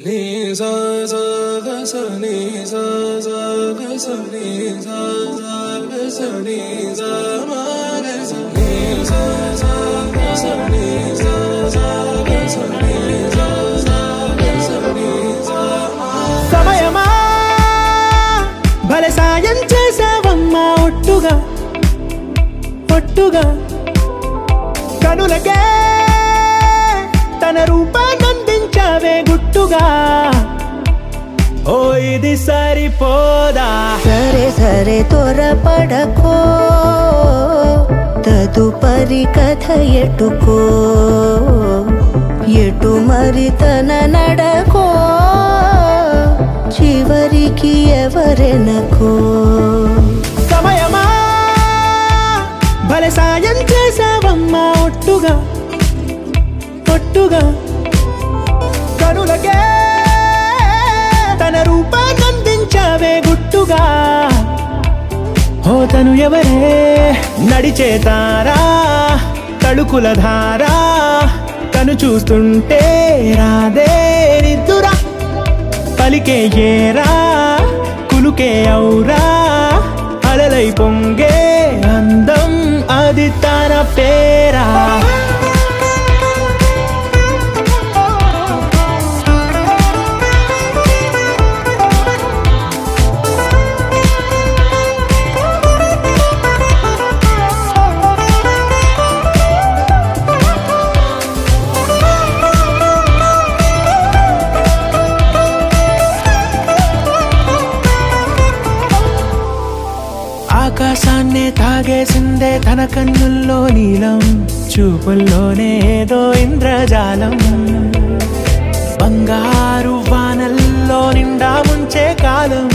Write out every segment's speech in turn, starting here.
ni sa sa ga sa ni sa sa ga sa ni sa sa ga sa ni sa ma ga sa ni sa sa ga sa ni sa sa ga sa ni sa sa ga sa ni sa సమయమా భలే సాయం చేసావమ్మా ఒట్టుగా ఒట్టుగా కనులకే తన రూపాన్నందించావే గుట్టుగా ఓ ఇది సరిపోదా సరే సరే త్వరపడకో తదుపరి కథ ఎటుకో ఎటు మరి తన నడకో చివరికి ఎవరెనకో సమయమా భలే సాయం చేసావమ్మా ఒట్టుగా ఒట్టుగా కనులకే తన రూపాన్నందించావే గుట్టుగా ఓ తను ఎవరే నడిచే తారా తడుకుల ధారా తను చూస్తుంటే రాదే నిద్దురా పలికే ఏరా కులుకే ఔరా అలలై పొంగే అందం అది తన పేరా ఆకాశాన్నే తాగేసిందే తన కన్నుల్లో నీలం చూపుల్లోనే ఏదో ఇంద్రజాలం బంగారు వానల్లో నిండా ముంచే కాలం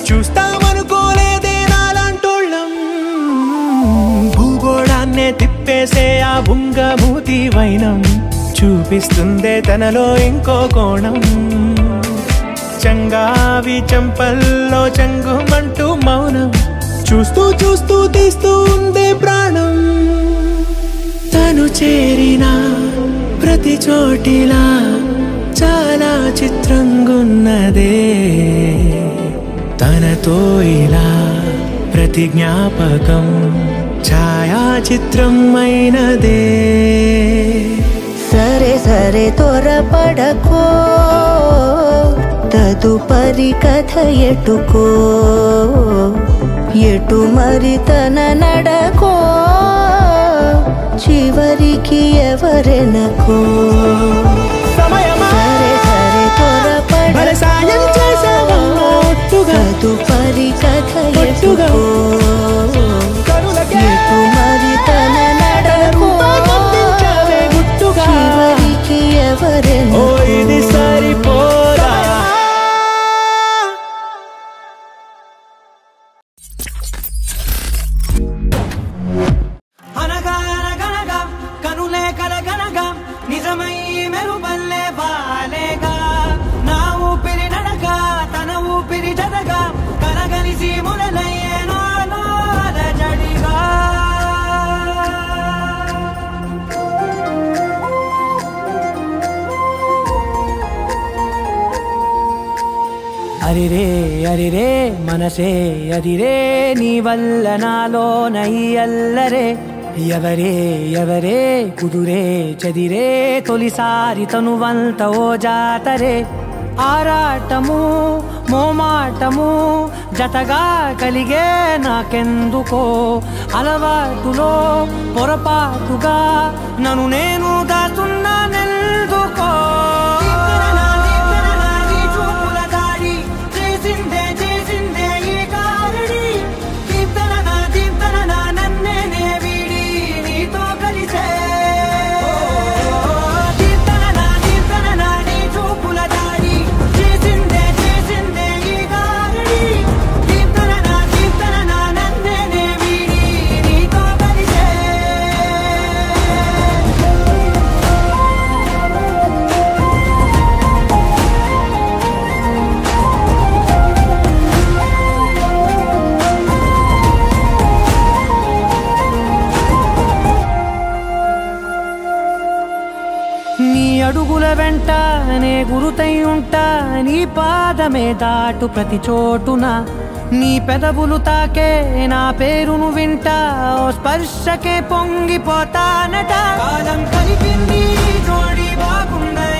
చూస్తామనుకోలేదే నాలాంటోళ్ళం భూగోళాన్నే తిప్పేసే ఆ బుంగమూతి వైనం చూపిస్తుందే తనలో ఇంకో కోణం చంగావి చంపల్లో చంగుమంటూ మౌనం చూస్తూ చూస్తూ తీస్తూ ఉందే ప్రాణం తను చేరిన ప్రతి చోటిలా చాలా చిత్రంగున్నదే తనతో ఇలా ప్రతి జ్ఞాపకం ఛాయాచిత్రం అయినదే సరే సరే త్వరపడకో తదుపరి కథ ఎటుకో ఎటు మరి తన నడకో చివరికి ఎవరెనకో సరే సరే త్వరపడకో సాయం చేసావమ్మా ఒట్టుగా తదుపరి కథ ఎటుకో ఎటు మరి తన నడకో చివరికి ఎవరెనకో ఇది సరిపోదా నిజమై మెరుపల్లే బాలేగా నా ఊపిరి నడక తన ఊపిరి జతగా కలగలిసి మురలయ్యే నాలో అలజడిగా అరిరే అరిరే మనసే అదిరే నీ వల్ల నాలో నై అల్లరే ఎవరే ఎవరే కుదురే చదిరే తొలిసారి తనువంత ఓ జాతరే ఆరాటము మోమాటము జతగా కలిగే నాకెందుకో అలవాటులో పొరపాటుగా నన్ను నేను దాచున్నానెందుకో అడుగుల వెంట నే గురుతై ఉంటా నీ పాదమే దాటు ప్రతి చోటున నీ పెదవులు తాకే నా పేరును వింటా ఓ స్పర్శకే పొంగిపోతానట కాలం కలిపింది జోడి బాగుండని